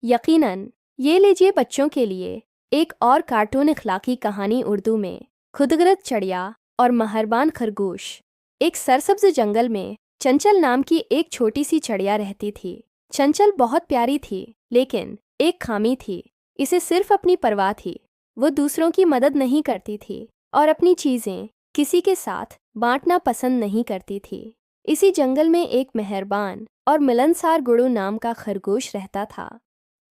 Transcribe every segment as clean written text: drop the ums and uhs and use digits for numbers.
यकीनन। ये लीजिए बच्चों के लिए एक और कार्टून इखलाकी कहानी उर्दू में। खुदगर्द चिड़िया और मेहरबान खरगोश। एक सरसब्ज जंगल में चंचल नाम की एक छोटी सी चिड़िया रहती थी। चंचल बहुत प्यारी थी, लेकिन एक खामी थी। इसे सिर्फ अपनी परवाह थी। वो दूसरों की मदद नहीं करती थी और अपनी चीज़ें किसी के साथ बांटना पसंद नहीं करती थी। इसी जंगल में एक मेहरबान और मिलनसार गुडू नाम का खरगोश रहता था।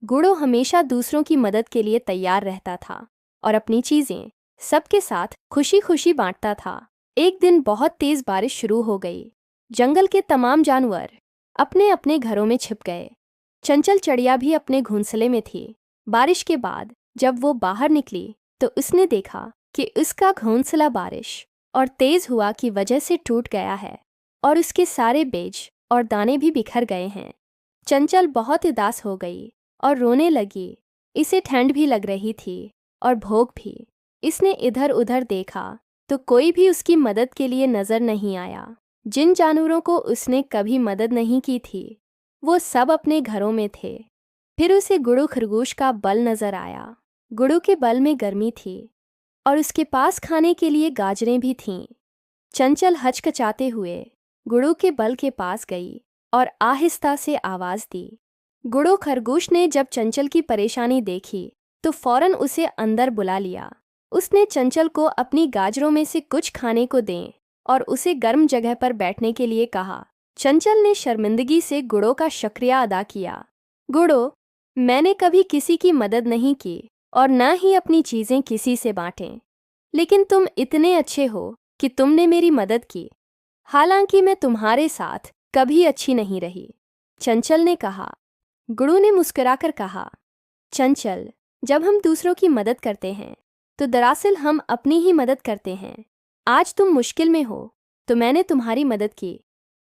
गुडू हमेशा दूसरों की मदद के लिए तैयार रहता था और अपनी चीज़ें सबके साथ खुशी खुशी बांटता था। एक दिन बहुत तेज़ बारिश शुरू हो गई। जंगल के तमाम जानवर अपने अपने घरों में छिप गए। चंचल चिड़िया भी अपने घोंसले में थी। बारिश के बाद जब वो बाहर निकली तो उसने देखा कि उसका घोंसला बारिश और तेज़ हवा की वजह से टूट गया है और उसके सारे बीज और दाने भी बिखर गए हैं। चंचल बहुत उदास हो गई और रोने लगी। इसे ठंड भी लग रही थी और भूख भी। इसने इधर उधर देखा तो कोई भी उसकी मदद के लिए नजर नहीं आया। जिन जानवरों को उसने कभी मदद नहीं की थी वो सब अपने घरों में थे। फिर उसे गुडू खरगोश का बल नजर आया। गुडू के बल में गर्मी थी और उसके पास खाने के लिए गाजरें भी थीं। चंचल हचकचाते हुए गुडू के बल के पास गई और आहिस्ता से आवाज़ दी। गुडू खरगोश ने जब चंचल की परेशानी देखी तो फौरन उसे अंदर बुला लिया। उसने चंचल को अपनी गाजरों में से कुछ खाने को दें और उसे गर्म जगह पर बैठने के लिए कहा। चंचल ने शर्मिंदगी से गुडू का शुक्रिया अदा किया। गुडू, मैंने कभी किसी की मदद नहीं की और न ही अपनी चीज़ें किसी से बांटें, लेकिन तुम इतने अच्छे हो कि तुमने मेरी मदद की। हालांकि मैं तुम्हारे साथ कभी अच्छी नहीं रही, चंचल ने कहा। गुडू ने मुस्कुराकर कहा, चंचल, जब हम दूसरों की मदद करते हैं तो दरअसल हम अपनी ही मदद करते हैं। आज तुम मुश्किल में हो तो मैंने तुम्हारी मदद की।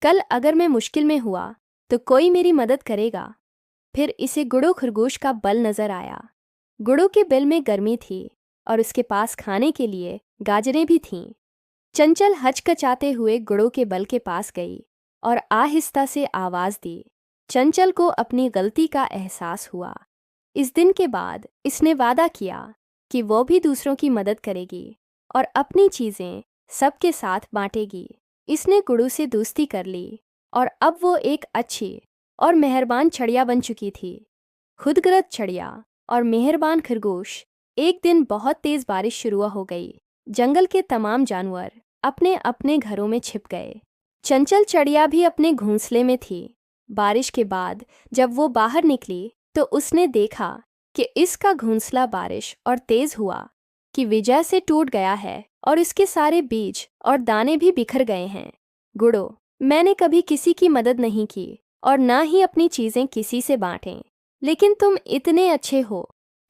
कल अगर मैं मुश्किल में हुआ तो कोई मेरी मदद करेगा। फिर इसे गुडू खरगोश का बल नजर आया। गुडू के बिल में गर्मी थी और उसके पास खाने के लिए गाजरें भी थीं। चंचल हचकचाते हुए गुडू के बल के पास गई और आहिस्ता से आवाज़ दी। चंचल को अपनी गलती का एहसास हुआ। इस दिन के बाद इसने वादा किया कि वो भी दूसरों की मदद करेगी और अपनी चीज़ें सबके साथ बांटेगी। इसने गुडू से दोस्ती कर ली और अब वो एक अच्छी और मेहरबान चिड़िया बन चुकी थी। खुदगर्द चिड़िया और मेहरबान खरगोश। एक दिन बहुत तेज़ बारिश शुरू हो गई। जंगल के तमाम जानवर अपने अपने घरों में छिप गए। चंचल चिड़िया भी अपने घोंसले में थी। बारिश के बाद जब वो बाहर निकली तो उसने देखा कि इसका घोंसला बारिश और तेज हुआ की वजह से टूट गया है और इसके सारे बीज और दाने भी बिखर गए हैं। गुडू, मैंने कभी किसी की मदद नहीं की और ना ही अपनी चीज़ें किसी से बांटें, लेकिन तुम इतने अच्छे हो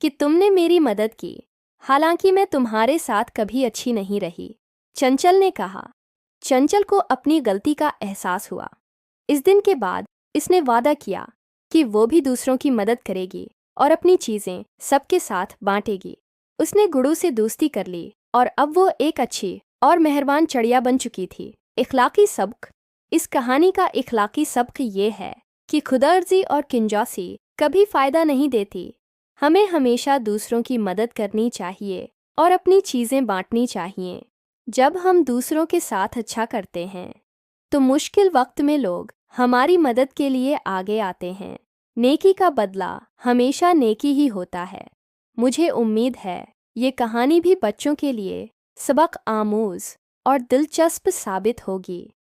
कि तुमने मेरी मदद की। हालांकि मैं तुम्हारे साथ कभी अच्छी नहीं रही, चंचल ने कहा। चंचल को अपनी गलती का एहसास हुआ। इस दिन के बाद इसने वादा किया कि वो भी दूसरों की मदद करेगी और अपनी चीज़ें सबके साथ बांटेगी। उसने गुडू से दोस्ती कर ली और अब वो एक अच्छी और मेहरबान चिड़िया बन चुकी थी। इखलाकी सबक। इस कहानी का इखलाकी सबक ये है कि खुदगर्जी और कंजूसी कभी फ़ायदा नहीं देती। हमें हमेशा दूसरों की मदद करनी चाहिए और अपनी चीज़ें बांटनी चाहिए। जब हम दूसरों के साथ अच्छा करते हैं तो मुश्किल वक्त में लोग हमारी मदद के लिए आगे आते हैं। नेकी का बदला हमेशा नेकी ही होता है। मुझे उम्मीद है ये कहानी भी बच्चों के लिए सबक आमूज़ और दिलचस्प साबित होगी।